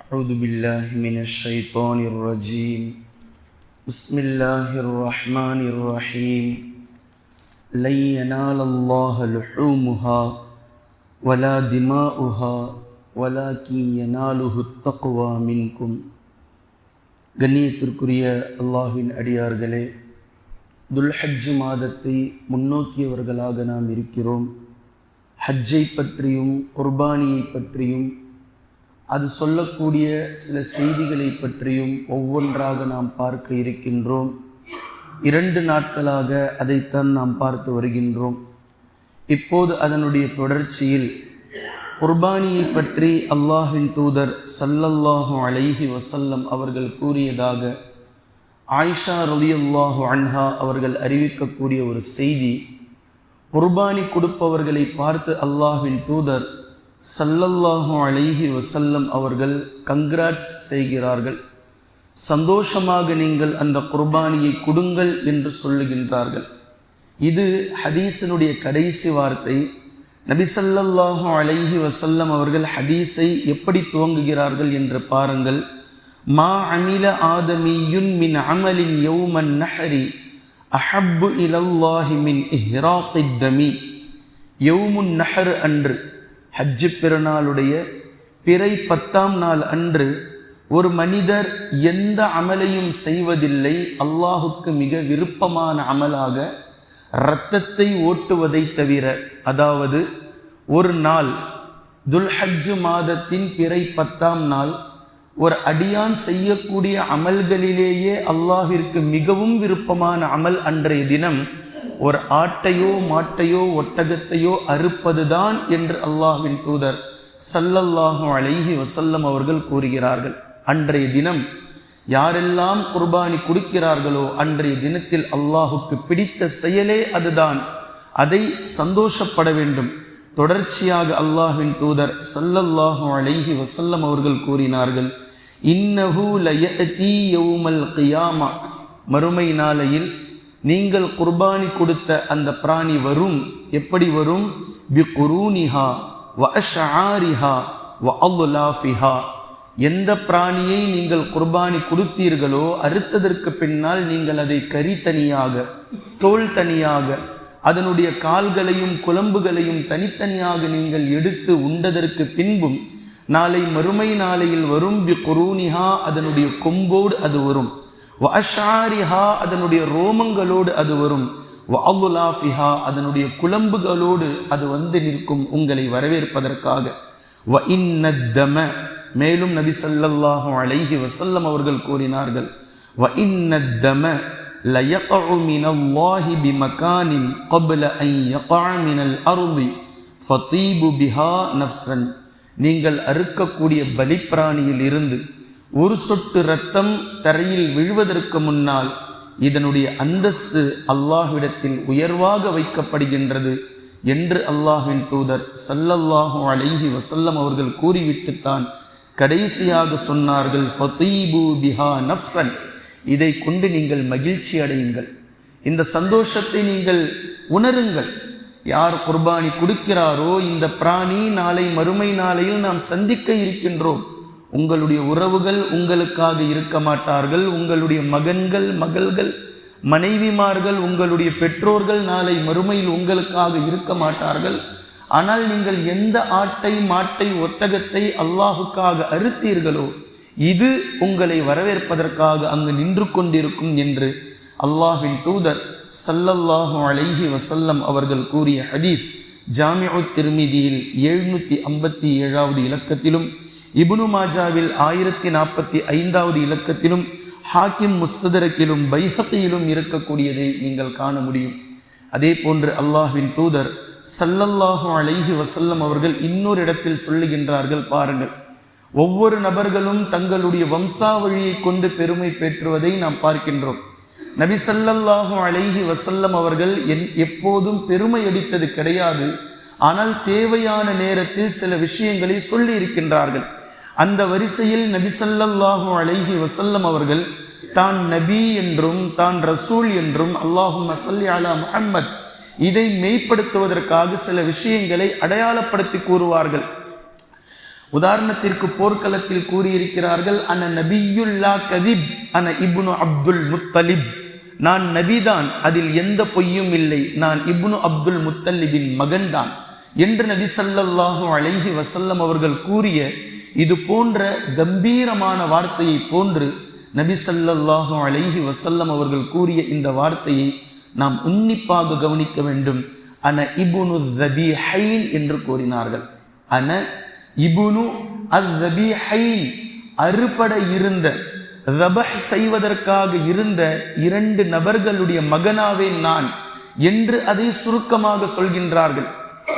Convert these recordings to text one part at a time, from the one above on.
أعوذ بالله من الشيطان الرجيم بسم الله الرحمن الرحيم لن ينال الله لحومها ولا دماؤها ولكن يناله التقوى منكم. கண்ணியத்திற்குரிய அல்லாஹ்வின் அடியார்களே, துல்ஹஜ் மாதத்தை முன்னோக்கியவர்களாக நாம் இருக்கிறோம். ஹஜ்ஜை பற்றியும் குர்பானியை பற்றியும் அது சொல்லக்கூடிய சில செய்திகளை பற்றியும் ஒவ்வொன்றாக நாம் பார்க்க இருக்கின்றோம். 2 நாட்களாக அதைத்தான் நாம் பார்த்து வருகின்றோம். இப்போது அதனுடைய தொடர்ச்சியில் குர்பானியை பற்றி அல்லாஹ்வின் தூதர் ஸல்லல்லாஹு அலைஹி வஸல்லம் அவர்கள் கூறியதாக ஆயிஷா ரலியல்லாஹு அன்ஹா அவர்கள் அறிவிக்கக்கூடிய ஒரு செய்தி. குர்பானி கொடுப்பவர்களை பார்த்து அல்லாஹ்வின் தூதர் ஸல்லல்லாஹு அலைஹி வஸல்லம் அவர்கள் கங்க்ராட்ஸ் செய்கிறார்கள். சந்தோஷமாக நீங்கள் அந்த குர்பானியை கொடுங்கள் என்று சொல்லுகின்றார்கள். இது ஹதீஸினுடைய கடைசி வார்த்தை. நபி ஸல்லல்லாஹு அலைஹி வஸல்லம் அவர்கள் ஹதீஸை எப்படி துவங்குகிறார்கள் என்று பாருங்கள். மா அமில ஆதமியுன் மின் அமலின் யௌமன் நஹரி அஹப்பு இலல்லாஹி மின் இஹ்ராகித் தமி. யௌமுன் நஹர் அன்று, ஹஜ்ஜு பெருநாளுடைய பிறை 10ஆம் நாள் அன்று ஒரு மனிதர் எந்த அமலையும் செய்வதில்லை, அல்லாஹுக்கு மிக விருப்பமான அமலாக இரத்தத்தை ஓட்டுவதை தவிர. அதாவது ஒரு நாள் துல்ஹஜ் மாதத்தின் பிறை 10ஆம் நாள் ஒரு அடியான் செய்யக்கூடிய அமல்களிலேயே அல்லாஹிற்கு மிகவும் விருப்பமான அமல் அன்றைய தினம் ஒரு ஆட்டையோ மாட்டையோ ஒட்டகத்தையோ அறுப்பதுதான் என்று அல்லாஹ்வின் தூதர் ஸல்லல்லாஹு அலைஹி வஸல்லம் அவர்கள் கூறுகிறார்கள். அன்றைய தினம் யாரெல்லாம் குர்பானி கொடுக்கிறார்களோ அன்றைய தினத்தில் அல்லாஹுக்கு பிடித்த செயலே அதுதான். அதை சந்தோஷப்பட வேண்டும். தொடர்ச்சியாக அல்லாஹ்வின் தூதர் ஸல்லல்லாஹு அலைஹி வஸல்லம் அவர்கள் கூறினார்கள், இன்னஹு லயஅதி யௌமல் கியாமா. மறுமை நாளையில் நீங்கள் குர்பானி கொடுத்த அந்த பிராணி வரும். எப்படி வரும்? பிகுரூனிஹா வ அஷ்ஆரிஹா வ அல்லாஃபிஹா. எந்த பிராணியை நீங்கள் குர்பானி கொடுத்தீர்களோ அறுத்ததற்கு பின்னால் நீங்கள் அதை கறி தனியாக, தோல் தனியாக, அதனுடைய கால்களையும் குழம்புகளையும் தனித்தனியாக நீங்கள் எடுத்து உண்டதற்கு பின்பும் நாளை மறுமை நாளையில் வரும். பிகுரூனிஹா, அதனுடைய கொம்போடு அது வரும். வ அஷ்ஆரிஹா, அதனுடைய ரோமங்களோடு அது வரும். வ அல்லாஃபிஹா, அதனுடைய குழம்புகளோடு அது வந்து நிற்கும் உங்களை வரவேற்பதற்காக. வ இன்னத்தம, மேலும் நபி ஸல்லல்லாஹு அலைஹி வஸல்லம் அவர்கள் கூறினார்கள், வ இன்னத்தம லயக்உ மினல்லாஹி பிமகானின் قبل أن يقع من الأرض فطيب بها نفسا. நீங்கள் அறுக்கக்கூடிய பலிப்பிராணியில் இருந்து ஒரு சொட்டு இரத்தம் தரையில் விழுவதற்கு முன்னால் இதனுடைய அந்தஸ்து அல்லாஹ்விடத்தில் உயர்வாக வைக்கப்படுகின்றது என்று அல்லாஹ்வின் தூதர் ஸல்லல்லாஹு அலைஹி வஸல்லம் அவர்கள் கூறிவிட்டுத்தான் கடைசியாக சொன்னார்கள், ஃபதீபு பிஹா நஃப்ஸன். இதை கொண்டு நீங்கள் மகிழ்ச்சி அடையுங்கள், இந்த சந்தோஷத்தை நீங்கள் உணருங்கள். யார் குர்பானி கொடுக்கிறாரோ இந்த பிராணி நாளை மறுமை நாளையில் நாம் சந்திக்க இருக்கின்றோம். உங்களுடைய உறவுகள் உங்களுக்காக இருக்க மாட்டார்கள். உங்களுடைய மகன்கள், மகள்கள், மனைவிமார்கள், உங்களுடைய பெற்றோர்கள் நாளை மறுமையில் உங்களுக்காக இருக்க மாட்டார்கள். ஆனால் நீங்கள் எந்த ஆட்டை, மாட்டை, ஒட்டகத்தை அல்லாஹுக்காக அறுத்தீர்களோ இது உங்களை வரவேற்பதற்காக அங்கு நின்று கொண்டிருக்கும் என்று அல்லாஹ்வின் தூதர் ஸல்லல்லாஹு அலைஹி வஸல்லம் அவர்கள் கூறிய ஹதீஸ் ஜாமிஉ திர்மிதியில் 757வது இலக்கத்திலும், இப்னு மாஜாவில் 1045வது இலக்கத்திலும், ஹாக்கிம் முஸ்ததரக்கிலும் பைஹகியிலும் இருக்கக்கூடியதை நீங்கள் காண முடியும். அதே போன்று அல்லாஹ்வின் தூதர் ஸல்லல்லாஹு அலைஹி வஸல்லம் அவர்கள் இன்னொரு இடத்தில் சொல்லுகின்றார்கள். பாருங்கள், ஒவ்வொரு நபர்களும் தங்களுடைய வம்சாவழியை கொண்டு பெருமை பெற்றுவதை நாம் பார்க்கின்றோம். நபி ஸல்லல்லாஹு அலைஹி வஸல்லம் அவர்கள் எப்போதும் பெருமை அடித்தது கிடையாது. ஆனால் தேவையான நேரத்தில் சில விஷயங்களை சொல்லி இருக்கின்றார்கள். அந்த வரிசையில் நபி ஸல்லல்லாஹு அலைஹி வஸல்லம் அவர்கள் தான் நபி என்றும் தான் ரசூல் என்றும் அல்லாஹும்ம ஸல்லி அலா முஹம்மத் இதை மெய்ப்படுத்துவதற்காக சில விஷயங்களை அடையாளப்படுத்தி கூறுவார்கள். உதாரணத்திற்கு போர்க்களத்தில் கூறியிருக்கிறார்கள், அன நபியுல்லா கதிப் அன இப்னு அப்துல் முத்தலிப், நான் நபிதான், அதில் எந்த பொய்யும் இல்லை, நான் இப்னு அப்துல் முத்தலிபின் மகன்தான் என்று நபி ஸல்லல்லாஹு அலைஹி வஸல்லம் அவர்கள் கூறிய இது போன்ற கம்பீரமான வார்த்தையை போன்று நபி ஸல்லல்லாஹு அலைஹி வஸல்லம் அவர்கள் கூறிய இந்த வார்த்தையை நாம் உன்னிப்பாக கவனிக்க வேண்டும். அன இப்னு ذبيحين என்று கூறினார்கள். அன இப்னு الذبيحين, அறுபட இருந்த, தபஹ் செய்வதற்காக இருந்த 2 நபர்களுடைய மகனாவேன் நான் என்று அதை சுருக்கமாக சொல்கின்றார்கள்.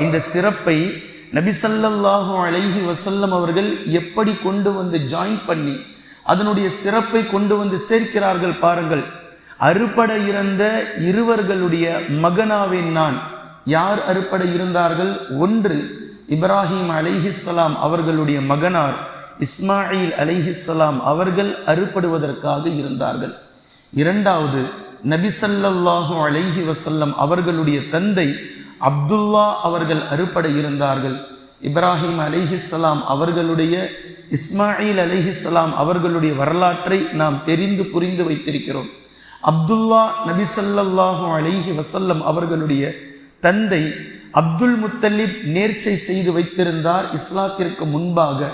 இந்த சிறப்பை நபி ஸல்லல்லாஹு அலைஹி வஸல்லம் அவர்கள் எப்படி கொண்டு வந்து ஜாயின் பண்ணி அதனுடைய சிறப்பை கொண்டு வந்து சேர்க்கிறார்கள் பாருங்கள். அறுபட இறந்த இருவர்களுடைய மகனாவேன் நான். யார் அறுபட இருந்தார்கள்? ஒன்று இப்ராஹிம் அலைஹிஸ்ஸலாம் அவர்களுடைய மகனார் இஸ்மாயில் அலைஹிஸ்ஸலாம் அவர்கள் அறுபடுவதற்காக இருந்தார்கள். இரண்டாவது நபி ஸல்லல்லாஹு அலைஹி வஸல்லம் அவர்களுடைய தந்தை அப்துல்லா அவர்கள் அறுபட இருந்தார்கள். இப்ராஹிம் அலைஹிஸ்ஸலாம் அவர்களுடைய, இஸ்மாயில் அலைஹிஸ்ஸலாம் அவர்களுடைய வரலாற்றை நாம் தெரிந்து புரிந்து வைத்திருக்கிறோம். அப்துல்லா நபி ஸல்லல்லாஹு அலைஹி வஸல்லம் அவர்களுடைய தந்தை அப்துல் முத்தலிப் நேர்ச்சை செய்து வைத்திருந்தார். இஸ்லாத்திற்கு முன்பாக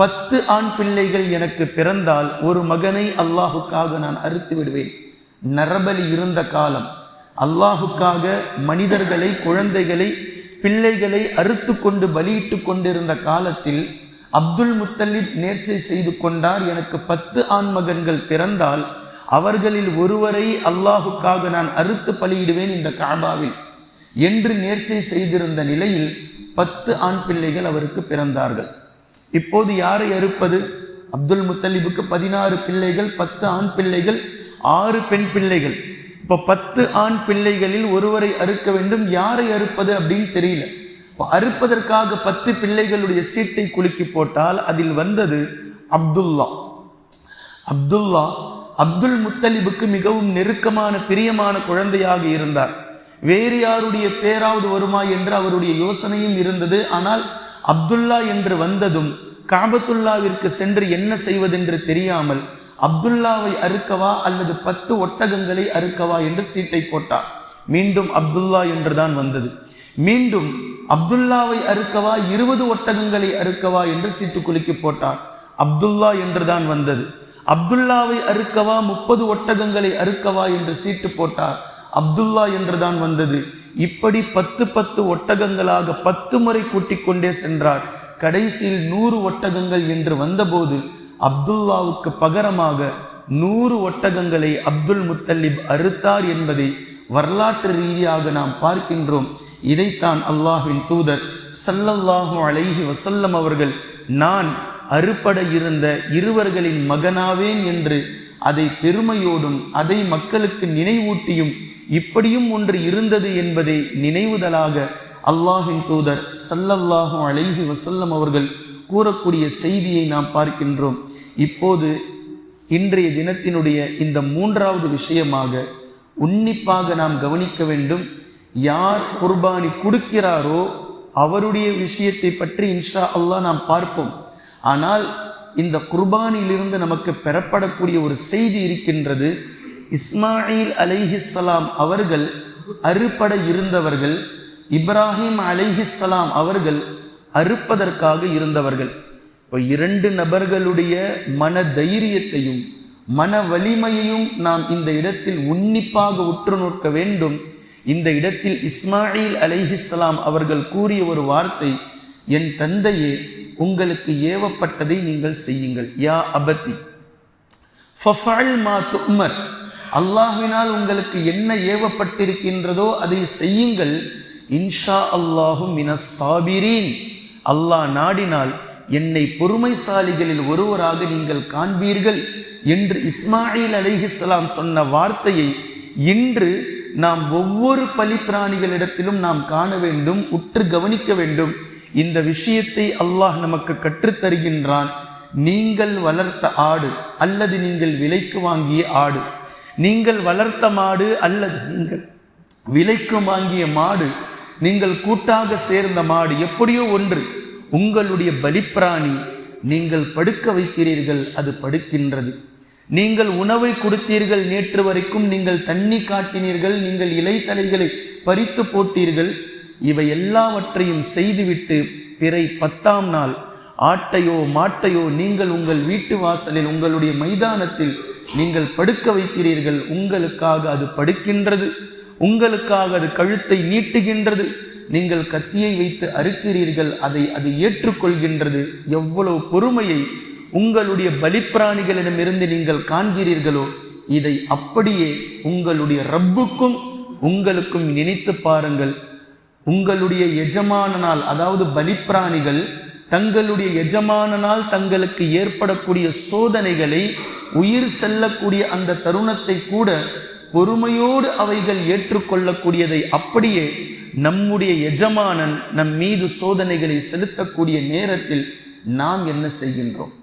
10 ஆண் பிள்ளைகள் எனக்கு பிறந்தால் ஒரு மகனை அல்லாஹுக்காக நான் அறுத்து விடுவேன். நரபலி இருந்த காலம், அல்லாஹுக்காக மனிதர்களை, குழந்தைகளை, பிள்ளைகளை அறுத்து கொண்டு பலியிட்டு கொண்டிருந்த காலத்தில் அப்துல் முத்தலிப் நேர்ச்சை செய்து கொண்டார், எனக்கு 10 ஆண் மகன்கள் பிறந்தால் அவர்களில் ஒருவரை அல்லாஹுக்காக நான் அறுத்து பலியிடுவேன் இந்த காபாவில் என்று நேர்ச்சை செய்திருந்த நிலையில் 10 ஆண் பிள்ளைகள் அவருக்கு பிறந்தார்கள். இப்போது யாரை அறுப்பது? அப்துல் முத்தலிபுக்கு 16 பிள்ளைகள், 10 ஆண் பிள்ளைகள், 6 பெண் பிள்ளைகள். இப்போ 10 ஆண் பிள்ளைகளில் ஒருவரை அறுக்க வேண்டும். யாரை அறுப்பது அப்படின்னு தெரியல. இப்போ அறுப்பதற்காக 10 பிள்ளைகளுடைய சீட்டை குலுக்கி போட்டால் அதில் வந்தது அப்துல்லா. அப்துல்லா அப்துல் முத்தலிபுக்கு மிகவும் நெருக்கமான, பிரியமான குழந்தையாக இருந்தார். வேறு யாருடைய பேராவது வருமா என்று அவருடைய யோசனையும் இருந்தது. ஆனால் அப்துல்லா என்று வந்ததும் காபத்துல்லாவிற்கு சென்று என்ன செய்வதென்று தெரியாமல் அப்துல்லாவை அறுக்கவா அல்லது 10 ஒட்டகங்களை அறுக்கவா என்று சீட்டை போட்டார். மீண்டும் அப்துல்லா என்றுதான் வந்தது. மீண்டும் அப்துல்லாவை அறுக்கவா 20 ஒட்டகங்களை அறுக்கவா என்று சீட்டு குலுக்கி போட்டார். அப்துல்லா என்றுதான் வந்தது. அப்துல்லாவை அறுக்கவா 30 ஒட்டகங்களை அறுக்கவா என்று சீட்டு போட்டார். அப்துல்லா என்றுதான் வந்தது. இப்படி 10 ஒட்டகங்களாக 10 முறை கூட்டிக் கொண்டே சென்றார். கடைசியில் 100 ஒட்டகங்கள் என்று வந்தபோது அப்துல்லாவுக்கு பகரமாக 100 ஒட்டகங்களை அப்துல் முத்தலிப் அறுத்தார் என்பதை வரலாற்று ரீதியாக நாம் பார்க்கின்றோம். இதைத்தான் அல்லாஹ்வின் தூதர் ஸல்லல்லாஹு அலைஹி வஸல்லம் அவர்கள் நான் அறுபட இருந்த இருவர்களின் மகனாவேன் என்று அதை பெருமையோடும் அதை மக்களுக்கு நினைவூட்டியும் இப்படியும் ஒன்று இருந்தது என்பதை நினைவுதலாக அல்லாஹ்வின் தூதர் ஸல்லல்லாஹு அலைஹி வஸல்லம் அவர்கள் கூறக்கூடிய செய்தியை நாம் பார்க்கின்றோம். இப்போது இன்றைய தினத்தினுடைய இந்த 3வது விஷயமாக உன்னிப்பாக நாம் கவனிக்க வேண்டும். யார் குர்பானி கொடுக்கிறாரோ அவருடைய விஷயத்தை பற்றி இன்ஷா அல்லாஹ் நாம் பார்ப்போம். ஆனால் இந்த குர்பானிலிருந்து நமக்கு பெறப்படக்கூடிய ஒரு செய்தி இருக்கின்றது. இஸ்மாயில் அலைஹிஸ்ஸலாம் அவர்கள் அறுபட இருந்தவர்கள், இப்ராஹிம் அலைஹிஸ்ஸலாம் அவர்கள் அறுப்பதற்காக இருந்தவர்கள். இப்போ 2 நபர்களுடைய மன தைரியத்தையும் மன வலிமையையும் நாம் இந்த இடத்தில் உன்னிப்பாக உற்று நோக்க வேண்டும். இந்த இடத்தில் இஸ்மாயில் அலைஹிஸ்ஸலாம் அவர்கள் கூறிய ஒரு வார்த்தை, என் தந்தையே, உங்களுக்கு ஏவப்பட்டதை நீங்கள் செய்யுங்கள். யா அபதி ஃபஃஅல் மா துஅமர், அல்லாஹ்வினால் உங்களுக்கு என்ன ஏவப்பட்டிருக்கின்றதோ அதை செய்யுங்கள். இன்ஷா அல்லாஹு மினஸ் சாபிரீன், அல்லாஹ் நாடினால் என்னை பொறுமைசாலிகளில் ஒருவராக நீங்கள் காண்பீர்கள் என்று இஸ்மாயில் அலைஹிஸ்ஸலாம் சொன்ன வார்த்தையை இன்று நாம் ஒவ்வொரு பலிப்பிராணிகளிடத்திலும் நாம் காண வேண்டும், உற்று கவனிக்க வேண்டும். இந்த விஷயத்தை அல்லாஹ் நமக்கு கற்றுத்தருகின்றான். நீங்கள் வளர்த்த ஆடு அல்லது நீங்கள் விலைக்கு வாங்கிய ஆடு, நீங்கள் வளர்த்த மாடு அல்லது நீங்கள் விலைக்கு வாங்கிய மாடு, நீங்கள் கூட்டாக சேர்ந்த மாடு, எப்படியோ ஒன்று, உங்களுடைய பலிப்பிராணி நீங்கள் படுக்க வைக்கிறீர்கள், அது படுக்கின்றது. நீங்கள் உணவை கொடுத்தீர்கள், நேற்று வரைக்கும் நீங்கள் தண்ணி காட்டினீர்கள், நீங்கள் இலைத்தலைகளை பறித்து போட்டீர்கள், இவை எல்லாவற்றையும் செய்துவிட்டு பிறை 10ஆம் நாள் ஆட்டையோ மாட்டையோ நீங்கள் உங்கள் வீட்டு வாசலில் உங்களுடைய மைதானத்தில் நீங்கள் படுக்க வைக்கிறீர்கள். உங்களுக்காக அது படுக்கின்றது, உங்களுக்காக அது கழுத்தை நீட்டுகின்றது. நீங்கள் கத்தியை வைத்து அறுக்கிறீர்கள், அது ஏற்றுக்கொள்கின்றது. எவ்வளவு பொறுமையை உங்களுடைய பலிப்பிராணிகளிடமிருந்து நீங்கள் காண்கிறீர்களோ, இதை அப்படியே உங்களுடைய ரப்புக்கும் உங்களுக்கும் நினைத்து பாருங்கள். உங்களுடைய எஜமானனால், அதாவது பலிப்பிராணிகள் தங்களுடைய எஜமானனால் தங்களுக்கு ஏற்படக்கூடிய சோதனைகளை, உயிர் செல்லக்கூடிய அந்த தருணத்தை கூட பொறுமையோடு அவைகள் ஏற்றுக்கொள்ளக்கூடியதை அப்படியே நம்முடைய எஜமானன் நம் மீது சோதனைகளை செலுத்தக்கூடிய நேரத்தில் நாம் என்ன செய்கின்றோம்?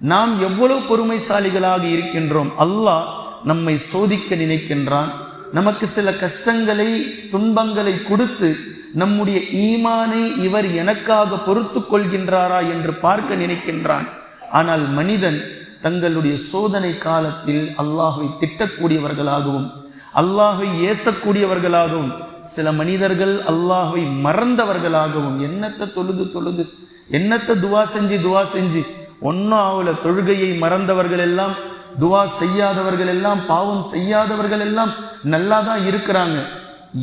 நாம் எவ்வளவு பொறுமைசாலிகளாக இருக்கின்றோம்? அல்லாஹ் நம்மை சோதிக்க நினைக்கின்றான். நமக்கு சில கஷ்டங்களை, துன்பங்களை கொடுத்து நம்முடைய ஈமானை இவர் எனக்காக பொறுத்து கொள்கின்றாரா என்று பார்க்க நினைக்கின்றான். ஆனால் மனிதன் தங்களுடைய சோதனை காலத்தில் அல்லாஹ்வை திட்டக்கூடியவர்களாகவும் அல்லாஹ்வை ஏசக்கூடியவர்களாகவும், சில மனிதர்கள் அல்லாஹ்வை மறந்தவர்களாகவும், என்னத்தை தொழுது என்னத்தை துவா செஞ்சு ஒன்னும் ஆகல, தொழுகையை மறந்தவர்கள் எல்லாம், துவா செய்யாதவர்கள் எல்லாம், பாவம் செய்யாதவர்கள் எல்லாம் நல்லா தான் இருக்கிறாங்க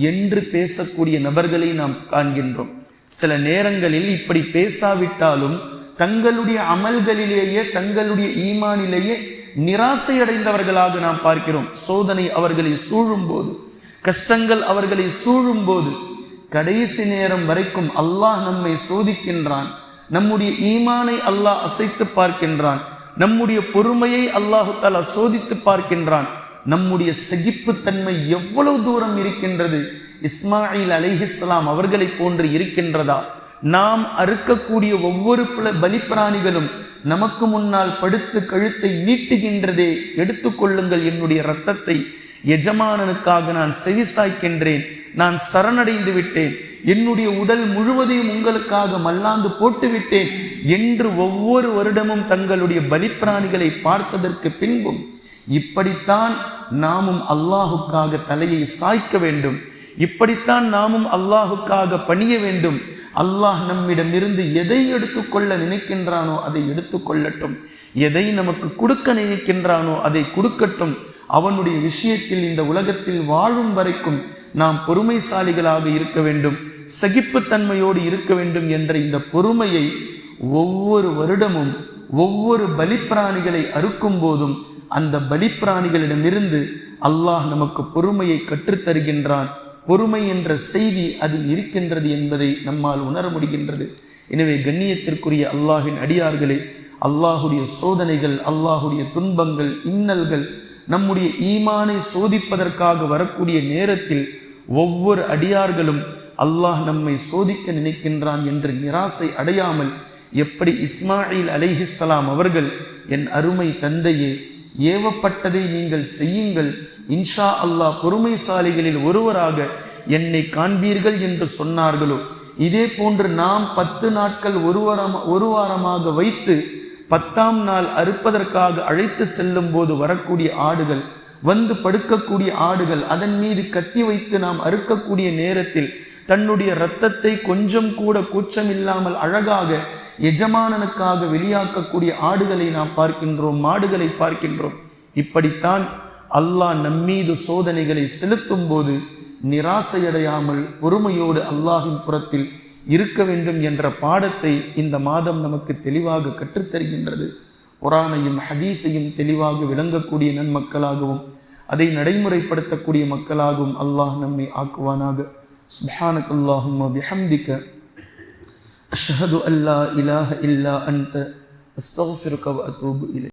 என்று பேசக்கூடிய நபர்களை நாம் காண்கின்றோம். சில நேரங்களில் இப்படி பேசாவிட்டாலும் தங்களுடைய அமல்களிலேயே, தங்களுடைய ஈமானிலேயே நிராசை அடைந்தவர்களாக நாம் பார்க்கிறோம். சோதனை அவர்களை சூழும் போது, கஷ்டங்கள் அவர்களை சூழும் போது, கடைசி நேரம் வரைக்கும் அல்லாஹ் நம்மை சோதிக்கின்றான். நம்முடைய ஈமானை அல்லாஹ் அசைத்து பார்க்கின்றான். நம்முடைய பொறுமையை அல்லாஹு தஆலா சோதித்து பார்க்கின்றான். நம்முடைய சகிப்புத்தன்மை எவ்வளவு தூரம் இருக்கின்றது? இஸ்மாயில் அலைஹிஸ்ஸலாம் அவர்களை போன்று இருக்கின்றதா? நாம் அறுக்கக்கூடிய ஒவ்வொரு பலிப்பிராணிகளும் நமக்கு முன்னால் படுத்து கழுத்தை நீட்டுகின்றதே. எடுத்துக்கொள்ளுங்கள் என்னுடைய இரத்தத்தை, எஜமானனுக்காக நான் செவிசாய்க்கின்றேன், நான் சரணடைந்து விட்டேன், என்னுடைய உடல் முழுவதையும் உங்களுக்காக மல்லாந்து போட்டுவிட்டேன் என்று ஒவ்வொரு வருடமும் தங்களுடைய பலிப்பிராணிகளை பார்த்ததற்கு பின்பும் இப்படித்தான் நாமும் அல்லாஹுக்காக தலையை சாய்க்க வேண்டும். இப்படித்தான் நாமும் அல்லாஹுக்காக பணிய வேண்டும். அல்லாஹ் நம்மிடமிருந்து எதை எடுத்துக்கொள்ள நினைக்கின்றானோ அதை எடுத்துக்கொள்ளட்டும், எதை நமக்கு கொடுக்க நினைக்கின்றானோ அதை கொடுக்கட்டும். அவனுடைய விஷயத்தில் இந்த உலகத்தில் வாழும் வரைக்கும் நாம் பொறுமைசாலிகளாக இருக்க வேண்டும், சகிப்புத்தன்மையோடு இருக்க வேண்டும் என்ற இந்த பொறுமையை ஒவ்வொரு வருடமும் ஒவ்வொரு பலிப்பிராணிகளை அறுக்கும் போதும் அந்த பலிப்பிராணிகளிடமிருந்து அல்லாஹ் நமக்கு பொறுமையை கற்றுத்தருகின்றான். பொறுமை என்ற செய்தி அதில் இருக்கின்றது என்பதை நம்மால் உணர முடிகின்றது. எனவே கண்ணியத்திற்குரிய அல்லாஹின் அடியார்களே, அல்லாஹுடைய சோதனைகள், அல்லாஹுடைய துன்பங்கள், இன்னல்கள் நம்முடைய ஈமானை சோதிப்பதற்காக வரக்கூடிய நேரத்தில் ஒவ்வொரு அடியார்களும் அல்லாஹ் நம்மை சோதிக்க நினைக்கின்றான் என்று நிராசை அடையாமல், எப்படி இஸ்மாயில் அலைஹிஸ்ஸலாம் அவர்கள் என் அருமை தந்தையே, ஏவப்பட்டதை நீங்கள் செய்யுங்கள், இன்ஷா அல்லாஹ் பொறுமைசாலிகளில் ஒருவராக என்னை காண்பீர்கள் என்று சொன்னார்களோ, இதே போன்று நாம் 10 நாட்கள் ஒரு வாரமாக வைத்து 10ஆம் நாள் அறுப்பதற்காக அழைத்து செல்லும் போது வரக்கூடிய ஆடுகள், வந்து படுக்கக்கூடிய ஆடுகள், அதன் மீது கத்தி வைத்து நாம் அறுக்கக்கூடிய நேரத்தில் தன்னுடைய இரத்தத்தை கொஞ்சம் கூட கூச்சமில்லாமல் அழகாக எஜமானனுக்காக வெளியாக்கக்கூடிய ஆடுகளை நாம் பார்க்கின்றோம், மாடுகளை பார்க்கின்றோம். இப்படித்தான் அல்லாஹ் நம்மீது சோதனைகளை செலுத்தும் போது நிராசையடையாமல் பொறுமையோடு அல்லாஹின் புறத்தில் இருக்க வேண்டும் என்ற பாடத்தை இந்த மாதம் நமக்கு தெளிவாக கற்றுத்தருகின்றது. குர்ஆனையும் ஹதீஸையும் தெளிவாக விளங்கக்கூடிய நன்மக்களாகவும் அதை நடைமுறைப்படுத்தக்கூடிய மக்களாகவும் அல்லாஹ் நம்மை ஆக்குவானாக. சுப்ஹானக அல்லாஹும்ம பிஹம்திக அஷ்ஹது அல்லா இலாஹ இல்லா அன்த அஸ்தக்ஃபிருக வ அத்தூபு இலைக்.